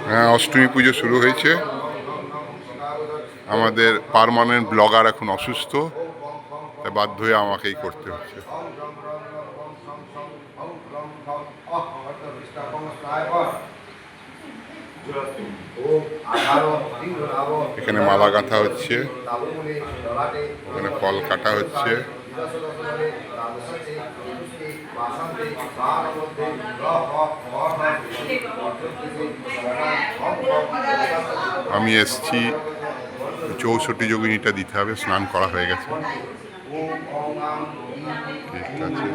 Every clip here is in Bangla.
হ্যাঁ, অষ্টমী পুজো শুরু হয়েছে। আমাদের পার্মানেন্ট ব্লগার এখন অসুস্থ, তাই বাধ্য হয়ে আমাকেই করতে হচ্ছে। এখানে মালা গাঁথা হচ্ছে, এখানে ফল কাটা হচ্ছে। আমি এসছি 64 যোগিনীটা দিতে হবে, স্নান করা হয়ে গেছে। ঠিক আছে,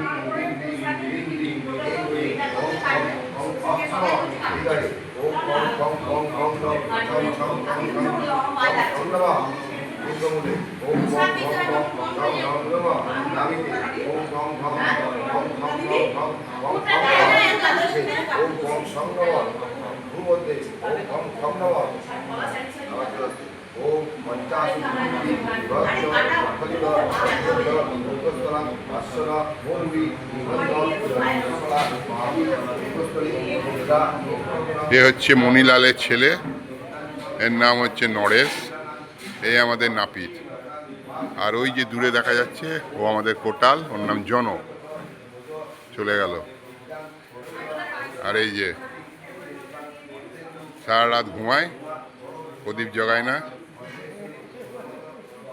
এ হচ্ছে মণিলালের ছেলে, এর নাম হচ্ছে নরেশ। এই আমাদের নাপিত। আর ওই যে দূরে দেখা যাচ্ছে ও আমাদের কোটাল, ওর নাম জন, চলে গেল। আর এই যে সারা রাত ঘুমায়, প্রদীপ জগায় না,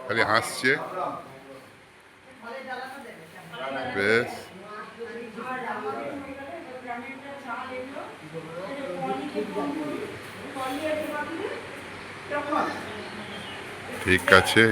খালি হাসছে। বেশ, ঠিক আছে।